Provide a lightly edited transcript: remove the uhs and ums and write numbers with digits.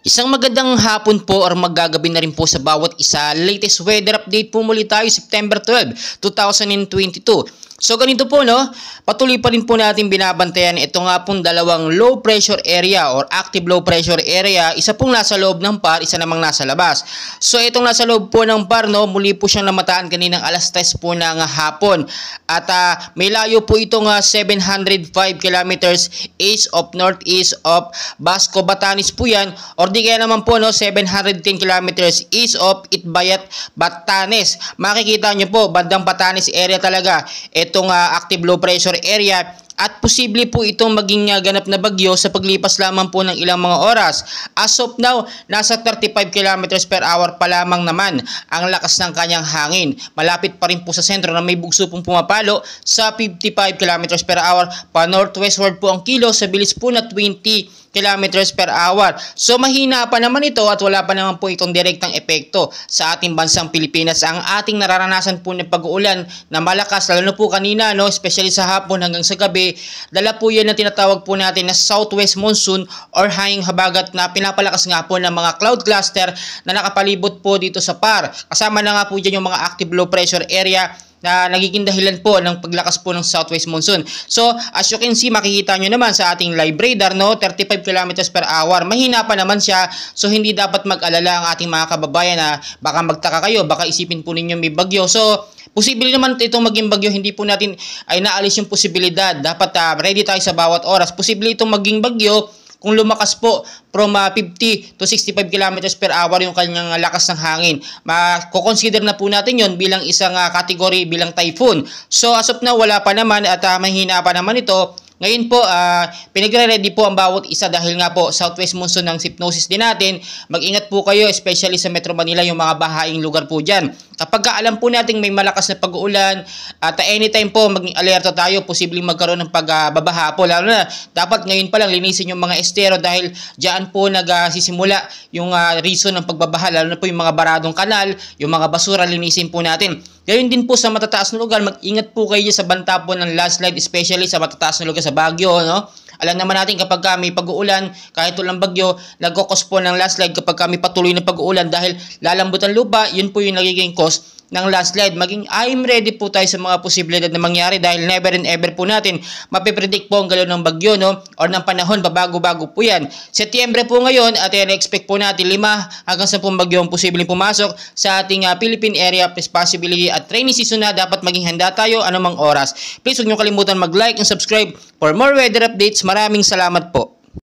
Isang magandang hapon po or maggagabi na rin po sa bawat isa. Latest weather update po muli tayo September 12, 2022. So ganito po no, patuloy pa rin po natin binabantayan ito nga pong dalawang low pressure area or active low pressure area. Isa pong nasa loob ng PAR, isa namang nasa labas. So itong nasa loob po ng PAR no, muli po siyang namataan kaninang alas 3 po ng hapon. At may layo po itong 705 kilometers east of northeast of Basco, Batanes po yan. Or di kaya naman po no, 710 kilometers east of Itbayat, Batanes. Makikita nyo po, bandang Batanes area talaga itong active low pressure area, at posible po itong maging ganap na bagyo sa paglipas lamang po ng ilang mga oras. As of now, nasa 35 kilometers per hour pa lamang naman ang lakas ng kanyang hangin. Malapit pa rin po sa sentro na may bugso pong pumapalo sa 55 kilometers per hour. Pa northwestward po ang kilo sa bilis po na 20 kilometers per hour. So mahina pa naman ito at wala pa naman po itong direktang epekto sa ating bansang Pilipinas. Ang ating nararanasan po ng pag-uulan na malakas, lalo na po kanina, no, especially sa hapon hanggang sa gabi, dala po yan na tinatawag po natin na southwest monsoon or hanging habagat na pinapalakas nga po ng mga cloud cluster na nakapalibot po dito sa PAR. Kasama na nga po dyan yung mga active low pressure area na nagiging dahilan po ng paglakas po ng southwest monsoon. So, as you can see, makikita nyo naman sa ating live radar, no, 35 kilometers per hour. Mahina pa naman siya, so hindi dapat mag-alala ang ating mga kababayan na baka magtaka kayo, baka isipin po ninyo may bagyo. So, posible naman itong maging bagyo, hindi po natin ay naalis yung posibilidad. Dapat ready tayo sa bawat oras. Posible itong maging bagyo kung lumakas po from 50 to 65 kilometers per hour yung kanyang lakas ng hangin. Mako-consider na po natin yon bilang isang category, bilang typhoon. So as of now, wala pa naman at mahina pa naman ito. Ngayon po, pinagre-ready po ang bawat isa dahil nga po southwest monsoon ng hypnosis din natin. Mag-ingat po kayo, especially sa Metro Manila, yung mga bahaing lugar po dyan. Kapag alam po natin may malakas na pag-uulan at anytime po maging alerto tayo, posibleng magkaroon ng pagbabaha po. Lalo na, dapat ngayon pa lang linisin yung mga estero dahil dyan po nagsisimula yung reason ng pagbabaha. Lalo na po yung mga baradong kanal, yung mga basura, linisin po natin. Gayon din po sa matataas na lugar, mag-ingat po kayo sa banta po ng landslide, especially sa matataas na lugar sa Baguio, no? Alam naman natin kapag may pag-uulan, kahit walang bagyo, nagkakos po ng landslide kapag may patuloy na pag-uulan dahil lalambot ang lupa, yun po yung nagiging cause ng landslide. Maging I'm ready po tayo sa mga posibilidad na mangyari dahil never and ever po natin mapipredict po ang galaw ng bagyo, no, or ng panahon, babago-bago po yan. Setyembre po ngayon at expect po natin 5 hanggang 10 bagyo ang posibleng pumasok sa ating Philippine area of responsibility at rainy season na dapat maging handa tayo anumang oras. Please huwag niyo kalimutan mag-like and subscribe for more weather updates. Maraming salamat po.